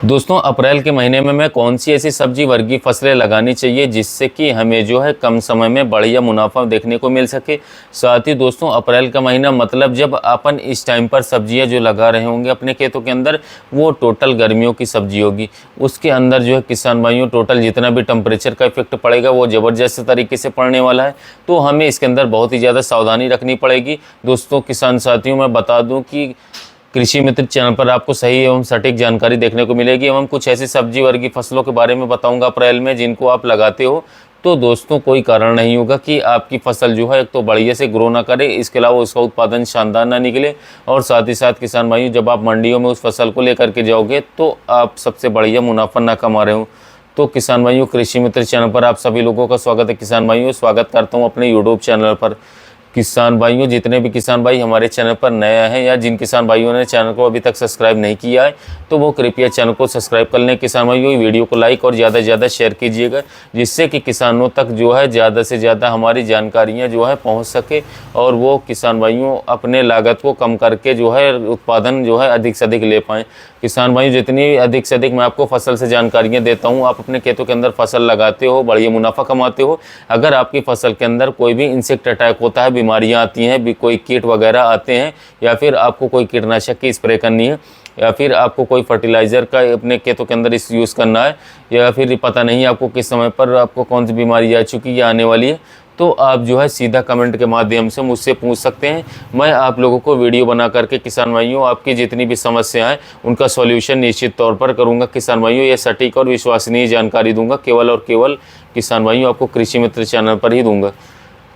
दोस्तों अप्रैल के महीने में मैं कौन सी ऐसी सब्जी वर्गीय फसलें लगानी चाहिए जिससे कि हमें जो है कम समय में बढ़िया मुनाफा देखने को मिल सके। साथ ही दोस्तों अप्रैल का महीना मतलब जब अपन इस टाइम पर सब्जियां जो लगा रहे होंगे अपने खेतों के अंदर वो टोटल गर्मियों की सब्जी होगी। उसके अंदर जो है किसान भाइयों टोटल जितना भी टेम्परेचर का इफेक्ट पड़ेगा वो ज़बरदस्त तरीके से पड़ने वाला है। तो हमें इसके अंदर बहुत ही ज़्यादा सावधानी रखनी पड़ेगी। दोस्तों किसान साथियों मैं बता दूँ कि कृषि मित्र चैनल पर आपको सही एवं सटीक जानकारी देखने को मिलेगी एवं कुछ ऐसी सब्जी वर्गीय फसलों के बारे में बताऊंगा अप्रैल में जिनको आप लगाते हो तो दोस्तों कोई कारण नहीं होगा कि आपकी फसल जो है एक तो बढ़िया से ग्रो ना करे, इसके अलावा उसका उत्पादन शानदार ना निकले। और साथ ही साथ किसान भाइयों जब आप मंडियों में उस फसल को लेकर के जाओगे तो आप सबसे बढ़िया मुनाफा ना कमा रहे हो। तो किसान भाइयों कृषि मित्र चैनल पर आप सभी लोगों का स्वागत है। किसान भाइयों स्वागत करता हूँ अपने यूट्यूब चैनल पर। किसान भाइयों जितने भी किसान भाई हमारे चैनल पर नया है या जिन किसान भाइयों ने चैनल को अभी तक सब्सक्राइब नहीं किया है तो वो कृपया चैनल को सब्सक्राइब कर लें। किसान भाइयों वीडियो को लाइक और ज़्यादा से ज़्यादा शेयर कीजिएगा जिससे कि किसानों तक जो है ज़्यादा से ज़्यादा हमारी जानकारियाँ जो है पहुँच सके और वो किसान भाइयों अपने लागत को कम करके जो है उत्पादन जो है अधिक से अधिक ले पाएँ। किसान भाइयों जितनी अधिक से अधिक मैं आपको फसल से जानकारियाँ देता हूँ, आप अपने खेतों के अंदर फसल लगाते हो बढ़िया मुनाफा कमाते हो। अगर आपकी फसल के अंदर कोई भी इंसेक्ट अटैक होता है, बीमारियां आती हैं, भी कोई कीट वगैरह आते हैं या फिर आपको कोई कीटनाशक की स्प्रे करनी है या फिर आपको कोई फर्टिलाइज़र का अपने खेतों के अंदर इस यूज़ करना है या फिर पता नहीं आपको किस समय पर आपको कौन सी बीमारी आ चुकी या आने वाली है, तो आप जो है सीधा कमेंट के माध्यम से मुझसे पूछ सकते हैं। मैं आप लोगों को वीडियो बना करके किसान भाइयों आपकी जितनी भी समस्याएं उनका सॉल्यूशन निश्चित तौर पर करूंगा। किसान भाइयों ये सटीक और विश्वसनीय जानकारी दूंगा केवल और केवल किसान भाइयों आपको कृषि मित्र चैनल पर ही दूंगा।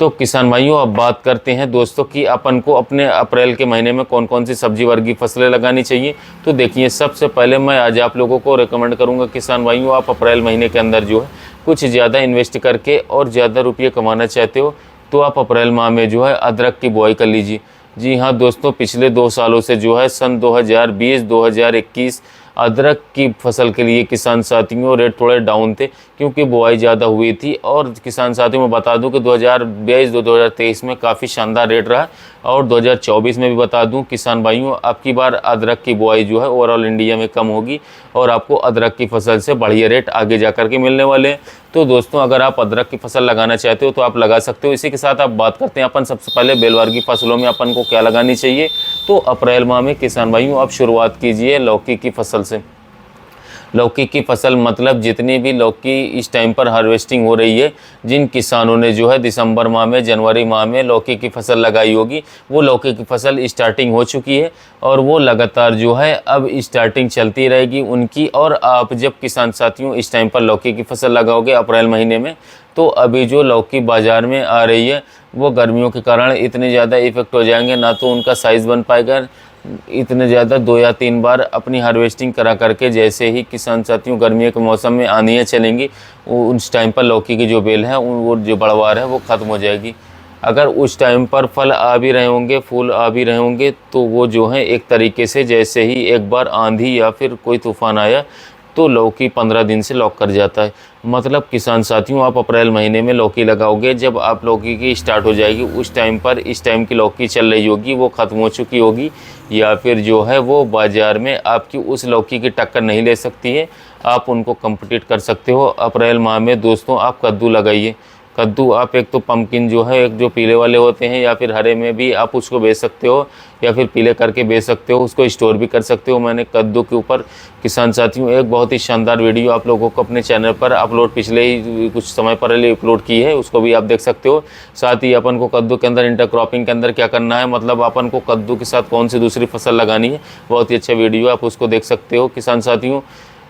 तो किसान भाइयों अब बात करते हैं दोस्तों कि अपन को अपने अप्रैल के महीने में कौन कौन सी सब्जी वर्गीय फसलें लगानी चाहिए। तो देखिए सबसे पहले मैं आज आप लोगों को रिकमेंड करूंगा किसान भाइयों आप अप्रैल महीने के अंदर जो है कुछ ज़्यादा इन्वेस्ट करके और ज़्यादा रुपये कमाना चाहते हो तो आप अप्रैल माह में जो है अदरक की बुआई कर लीजिए। जी हाँ दोस्तों पिछले 2 सालों से जो है सन 2020-2021 अदरक की फसल के लिए किसान साथियों रेट थोड़े डाउन थे क्योंकि बुआई ज़्यादा हुई थी। और किसान साथियों में बता दूं कि 2022-2023 में काफ़ी शानदार रेट रहा और 2024 में भी बता दूं किसान भाइयों आपकी बार अदरक की बुआई जो है ओवरऑल इंडिया में कम होगी और आपको अदरक की फसल से बढ़िया रेट आगे जा कर के मिलने वाले हैं। तो दोस्तों अगर आप अदरक की फसल लगाना चाहते हो तो आप लगा सकते हो। इसी के साथ आप बात करते हैं अपन सबसे पहले बेलवर्गीय फसलों में अपन को क्या लगानी चाहिए। तो अप्रैल माह में किसान भाइयों आप शुरुआत कीजिए लौकी की फसल से। लौकी की फसल मतलब जितनी भी लौकी इस टाइम पर हार्वेस्टिंग हो रही है, जिन किसानों ने जो है दिसंबर माह में जनवरी माह में लौकी की फसल लगाई होगी वो लौकी की फसल स्टार्टिंग हो चुकी है और वो लगातार जो है अब स्टार्टिंग चलती रहेगी उनकी। और आप जब किसान साथियों इस टाइम पर लौकी की फसल लगाओगे अप्रैल महीने में तो अभी जो लौकी बाज़ार में आ रही है वो गर्मियों के कारण इतने ज़्यादा इफेक्ट हो जाएंगे ना तो उनका साइज़ बन पाएगा इतने ज़्यादा 2 या 3 बार अपनी हार्वेस्टिंग करा करके जैसे ही किसान साथियों गर्मियों के मौसम में आंधियाँ चलेंगी उस टाइम पर लौकी की जो बेल है वो जो बढ़वार है वो ख़त्म हो जाएगी। अगर उस टाइम पर फल आ भी रहे होंगे फूल आ भी रहे होंगे तो वो जो है एक तरीके से जैसे ही एक बार आंधी या फिर कोई तूफ़ान आया तो लौकी 15 दिन से लॉक कर जाता है। मतलब किसान साथियों आप अप्रैल महीने में लौकी लगाओगे जब आप लौकी की स्टार्ट हो जाएगी उस टाइम पर इस टाइम की लौकी चल रही होगी वो ख़त्म हो चुकी होगी या फिर जो है वो बाज़ार में आपकी उस लौकी की टक्कर नहीं ले सकती है, आप उनको कम्पीट कर सकते हो। अप्रैल माह में दोस्तों आप कद्दू लगाइए। कद्दू आप एक तो पम्पकिन जो है एक जो पीले वाले होते हैं या फिर हरे में भी आप उसको बेच सकते हो या फिर पीले करके बेच सकते हो, उसको स्टोर भी कर सकते हो। मैंने कद्दू के ऊपर किसान साथियों एक बहुत ही शानदार वीडियो आप लोगों को अपने चैनल पर अपलोड पिछले ही कुछ समय पहले अपलोड की है, उसको भी आप देख सकते हो। साथ ही अपन को कद्दू के अंदर इंटरक्रॉपिंग के अंदर क्या करना है, मतलब अपन को कद्दू के साथ कौन सी दूसरी फसल लगानी है, बहुत ही अच्छा वीडियो आप उसको देख सकते हो किसान साथियों।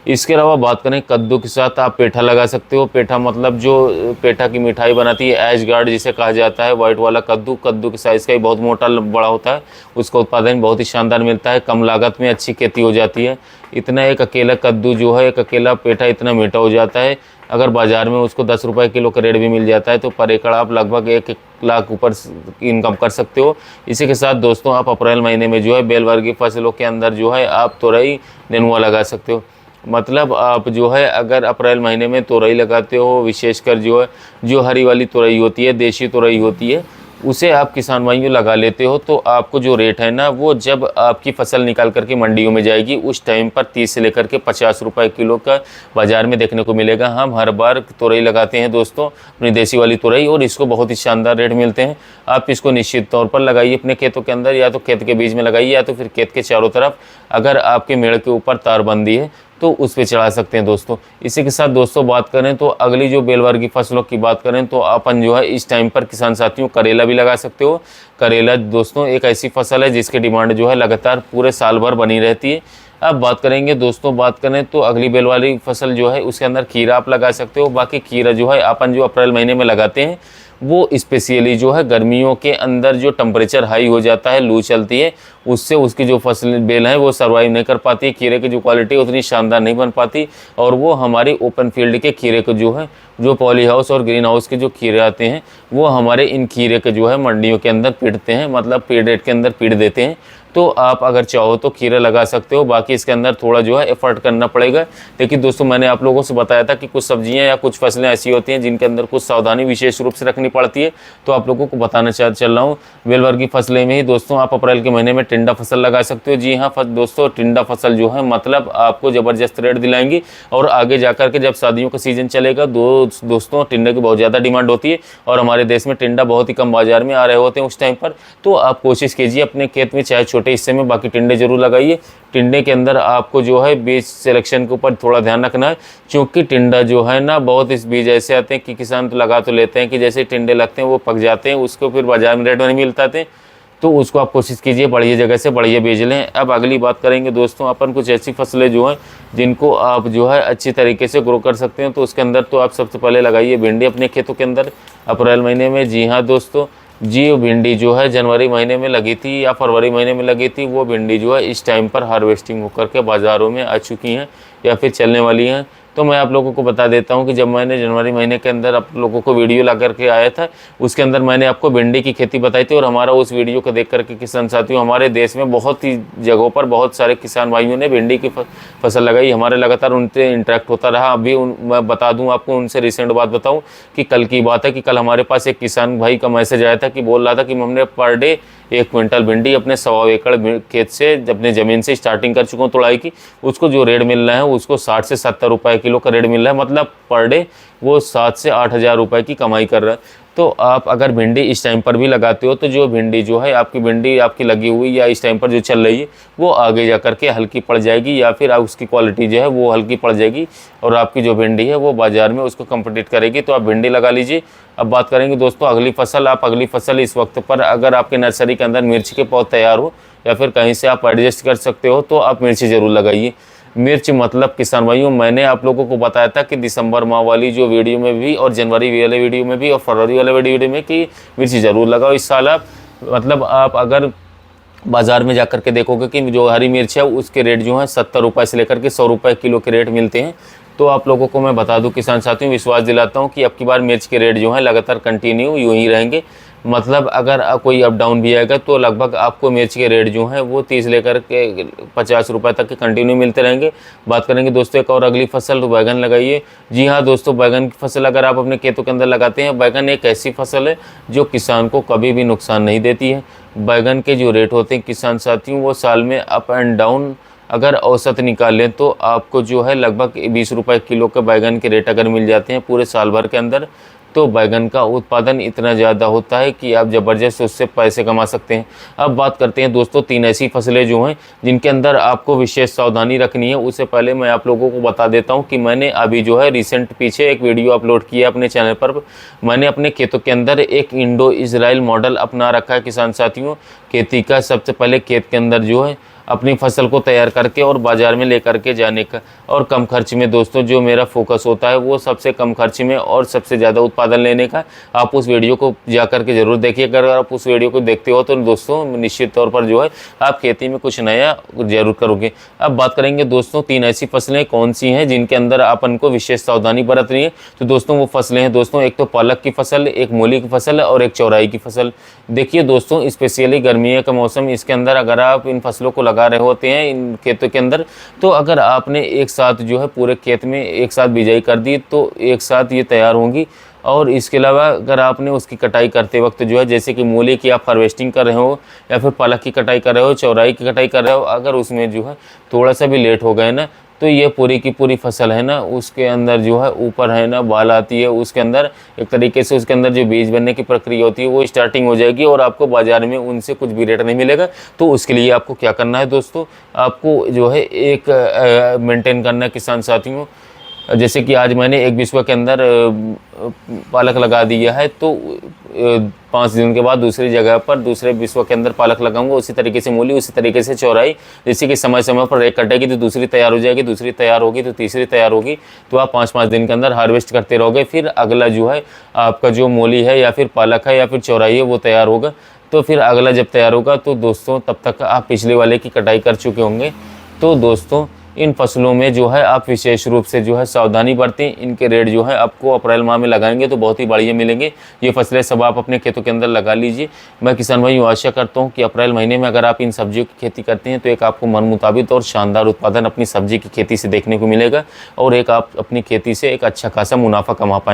इसके अलावा बात करें कद्दू के साथ आप पेठा लगा सकते हो। पेठा मतलब जो पेठा की मिठाई बनाती है ऐश गार्ड जिसे कहा जाता है, वाइट वाला कद्दू, कद्दू के साइज़ का ही बहुत मोटा बड़ा होता है, उसका उत्पादन बहुत ही शानदार मिलता है, कम लागत में अच्छी खेती हो जाती है। इतना एक अकेला कद्दू जो है एक अकेला पेठा इतना मीठा हो जाता है, अगर बाज़ार में उसको 10 रुपये किलो का रेट भी मिल जाता है तो पर एकड़ आप लगभग 1 लाख ऊपर इनकम कर सकते हो। इसी के साथ दोस्तों आप अप्रैल महीने में जो है बेलवर्गीय फसलों के अंदर जो है आप तोरई नेनुआ लगा सकते हो। मतलब आप जो है अगर अप्रैल महीने में तोरई लगाते हो, विशेषकर जो है जो हरी वाली तोरई होती है देसी तोरई होती है उसे आप किसान भाइयों लगा लेते हो तो आपको जो रेट है ना, वो जब आपकी फसल निकाल करके मंडियों में जाएगी उस टाइम पर 30 से लेकर के 50 रुपए किलो का बाज़ार में देखने को मिलेगा। हम हर बार तोरई लगाते हैं दोस्तों, अपनी देसी वाली तोरई, और इसको बहुत ही शानदार रेट मिलते हैं। आप इसको निश्चित तौर पर लगाइए अपने खेतों के अंदर, या तो खेत के बीच में लगाइए या तो फिर खेत के चारों तरफ। अगर आपके मेड़ के ऊपर तारबंदी है तो उस पे चढ़ा सकते हैं दोस्तों। इसी के साथ दोस्तों बात करें तो अगली जो बेलवर्गीय फसलों की बात करें तो अपन जो है इस टाइम पर किसान साथियों करेला भी लगा सकते हो। करेला दोस्तों एक ऐसी फसल है जिसकी डिमांड जो है लगातार पूरे साल भर बनी रहती है। अब बात करेंगे दोस्तों, बात करें तो अगली बेल वाली फसल जो है उसके अंदर खीरा आप लगा सकते हो। बाकी खीरा जो है अपन जो अप्रैल महीने में लगाते हैं वो स्पेशली जो है गर्मियों के अंदर जो टेम्परेचर हाई हो जाता है, लू चलती है, उससे उसकी जो फसल बेल है वो सर्वाइव नहीं कर पाती है। खीरे की जो क्वालिटी है उतनी शानदार नहीं बन पाती, और वो हमारी ओपन फील्ड के खीरे को जो है, जो पॉली हाउस और ग्रीन हाउस के जो खीरे आते हैं वो हमारे इन खीरे के जो है मंडियों के अंदर पीटते हैं, मतलब पेड़ रेट के अंदर पीट देते हैं। तो आप अगर चाहो तो खीरा लगा सकते हो। बाकी इसके अंदर थोड़ा जो है एफर्ट करना पड़ेगा। लेकिन दोस्तों मैंने आप लोगों से बताया था कि कुछ सब्जियां या कुछ फसलें ऐसी होती हैं जिनके अंदर कुछ सावधानी विशेष रूप से रखनी पड़ती है, तो आप लोगों को बताना चल रहा हूँ। बेलवर्गीय फसलें में ही दोस्तों आप अप्रैल के महीने में टिंडा फसल लगा सकते हो। जी हाँ दोस्तों, टिंडा फसल जो है मतलब आपको ज़बरदस्त रेट दिलाएंगी, और आगे जाकर के जब शादियों का सीजन चलेगा दोस्तों टिंडे की बहुत ज़्यादा डिमांड होती है, और हमारे देश में टिंडा बहुत ही कम बाजार में आ रहे होते हैं उस टाइम पर। तो आप कोशिश कीजिए अपने खेत में चाहे छोटे हिस्से में बाकी टिंडे जरूर लगाइए। टिंडे के अंदर आपको जो है बीज सिलेक्शन के ऊपर थोड़ा ध्यान रखना है, क्योंकि टिंडा जो है ना बहुत इस बीज ऐसे आते हैं कि किसान तो लगा तो लेते हैं कि जैसे टिंडे लगते हैं वो पक जाते हैं, उसको फिर बाजार में रेट में नहीं मिलता थे। तो उसको आप कोशिश कीजिए बढ़िया जगह से बढ़िया बीज लें। अब अगली बात करेंगे दोस्तों अपन कुछ ऐसी फसलें जो हैं जिनको आप जो है अच्छी तरीके से ग्रो कर सकते हैं। तो उसके अंदर तो आप सबसे पहले लगाइए भिंडी अपने खेतों के अंदर अप्रैल महीने में। जी हाँ दोस्तों, जी भिंडी जो है जनवरी महीने में लगी थी या फरवरी महीने में लगी थी, वो भिंडी जो है इस टाइम पर हार्वेस्टिंग होकर के बाज़ारों में आ चुकी हैं या फिर चलने वाली हैं। तो मैं आप लोगों को बता देता हूं कि जब मैंने जनवरी महीने के अंदर आप लोगों को वीडियो ला करके आया था, उसके अंदर मैंने आपको भिंडी की खेती बताई थी, और हमारा उस वीडियो को देख करके किसान साथियों हमारे देश में बहुत ही जगहों पर बहुत सारे किसान भाइयों ने भिंडी की फसल लगाई। हमारे लगातार उनसे इंटरेक्ट होता रहा। अभी मैं बता दूँ आपको, उनसे रिसेंट बात बताऊँ कि कल की बात है कि कल हमारे पास एक किसान भाई का मैसेज आया था कि बोल रहा था कि हमने पर डे 1 क्विंटल भिंडी अपने 1.25 एकड़ खेत से अपने ज़मीन से स्टार्टिंग कर चुका हूँ तुड़ाई की। उसको जो रेट मिल रहा है उसको 60 से 70 रुपए किलो का रेट मिल रहा है, मतलब पर डे वो 7 से 8 हज़ार रुपये की कमाई कर रहा है। तो आप अगर भिंडी इस टाइम पर भी लगाते हो तो जो भिंडी जो है आपकी भिंडी आपकी लगी हुई या इस टाइम पर जो चल रही है वो आगे जा कर के हल्की पड़ जाएगी, या फिर उसकी क्वालिटी जो है वो हल्की पड़ जाएगी, और आपकी जो भिंडी है वो बाज़ार में उसको कम्पीट करेगी। तो आप भिंडी लगा लीजिए। अब बात करेंगे दोस्तों अगली फसल। आप अगली फसल इस वक्त पर अगर आपके नर्सरी के अंदर मिर्च के पौध तैयार हो या फिर कहीं से आप एडजस्ट कर सकते हो तो आप मिर्ची ज़रूर लगाइए। मिर्च मतलब किसान भाइयों मैंने आप लोगों को बताया था कि दिसंबर माह वाली जो वीडियो में भी, और जनवरी वाले वीडियो में भी, और फरवरी वाले वीडियो में कि मिर्ची ज़रूर लगाओ इस साल। आप मतलब आप अगर बाज़ार में जाकर के देखोगे कि जो हरी मिर्च है उसके रेट जो है 70 रुपये से लेकर के 100 रुपये किलो के रेट मिलते हैं। तो आप लोगों को मैं बता दूं किसान साथियों, विश्वास दिलाता हूं कि अब की बार मिर्च के रेट जो हैं लगातार कंटिन्यू यूँ ही रहेंगे। मतलब अगर कोई अप डाउन भी आएगा तो लगभग आपको मिर्च के रेट जो हैं वो 30 लेकर के 50 रुपये तक के कंटिन्यू मिलते रहेंगे। बात करेंगे दोस्तों एक और अगली फसल, तो बैगन लगाइए। जी हाँ दोस्तों, बैगन की फसल अगर आप अपने खेतों के अंदर लगाते हैं, बैगन एक ऐसी फसल है जो किसान को कभी भी नुकसान नहीं देती है। बैगन के जो रेट होते हैं किसान साथियों वो साल में अप एंड डाउन अगर औसत निकाल लें तो आपको जो है लगभग 20 रुपये किलो के बैगन के रेट अगर मिल जाते हैं पूरे साल भर के अंदर, तो बैगन का उत्पादन इतना ज़्यादा होता है कि आप ज़बरदस्त उससे पैसे कमा सकते हैं। अब बात करते हैं दोस्तों 3 ऐसी फसलें जो हैं जिनके अंदर आपको विशेष सावधानी रखनी है। उससे पहले मैं आप लोगों को बता देता हूं कि मैंने अभी जो है रिसेंट पीछे एक वीडियो अपलोड किया अपने चैनल पर। मैंने अपने खेतों के अंदर एक इंडो इजराइल मॉडल अपना रखा है किसान साथियों खेती का। सबसे पहले खेत के अंदर जो है अपनी फसल को तैयार करके और बाज़ार में लेकर के जाने का, और कम खर्च में दोस्तों जो मेरा फोकस होता है वो सबसे कम खर्च में और सबसे ज़्यादा उत्पादन लेने का। आप उस वीडियो को जा कर के ज़रूर देखिए। अगर आप उस वीडियो को देखते हो तो दोस्तों निश्चित तौर पर जो है आप खेती में कुछ नया ज़रूर करोगे। अब बात करेंगे दोस्तों 3 ऐसी फसलें कौन सी हैं जिनके अंदर अपन को विशेष सावधानी बरतनी है। तो दोस्तों वो फसलें हैं दोस्तों, एक तो पालक की फसल, एक मूली की फसल और एक चौराई की फसल। देखिए दोस्तों स्पेशली गर्मियों का मौसम, इसके अंदर अगर आप इन फसलों को लगा रहे होते हैं इन खेतों के अंदर, तो अगर आपने एक साथ जो है पूरे खेत में एक साथ बिजाई कर दी तो एक साथ ये तैयार होंगी और इसके अलावा अगर आपने उसकी कटाई करते वक्त जो है, जैसे कि मूली की आप हार्वेस्टिंग कर रहे हो या फिर पालक की कटाई कर रहे हो, चौराई की कटाई कर रहे हो, अगर उसमें जो है थोड़ा सा भी लेट हो गए ना, तो ये पूरी की पूरी फसल है ना, उसके अंदर जो है ऊपर है ना बाल आती है, उसके अंदर एक तरीके से उसके अंदर जो बीज बनने की प्रक्रिया होती है वो स्टार्टिंग हो जाएगी और आपको बाज़ार में उनसे कुछ भी रेट नहीं मिलेगा। तो उसके लिए आपको क्या करना है दोस्तों, आपको जो है एक मेंटेन करना है किसान साथियों। जैसे कि आज मैंने एक बिस्वा के अंदर पालक लगा दिया है, तो 5 दिन के बाद दूसरी जगह पर दूसरे बिस्वा के अंदर पालक लगाऊंगा। उसी तरीके से मूली, उसी तरीके से चौराई, जैसे कि समय समय पर एक कटेगी तो दूसरी तैयार हो जाएगी, दूसरी तैयार होगी तो तीसरी तैयार होगी। तो आप 5-5 दिन के अंदर हार्वेस्ट करते रहोगे, फिर अगला जो है आपका जो मूली है या फिर पालक है या फिर चौराई है वो तैयार होगा। तो फिर अगला जब तैयार होगा तो दोस्तों तब तक आप पिछले वाले की कटाई कर चुके होंगे। तो दोस्तों इन फसलों में जो है आप विशेष रूप से जो है सावधानी बरतें। इनके रेट जो है आपको अप्रैल माह में लगाएंगे तो बहुत ही बढ़िया मिलेंगे। ये फसलें सब आप अपने खेतों के अंदर लगा लीजिए। मैं किसान भाइयों आशा करता हूँ कि अप्रैल महीने में अगर आप इन सब्जियों की खेती करते हैं तो एक आपको मन मुताबिक और शानदार उत्पादन अपनी सब्जी की खेती से देखने को मिलेगा और एक आप अपनी खेती से एक अच्छा खासा मुनाफा कमा पाएंगे।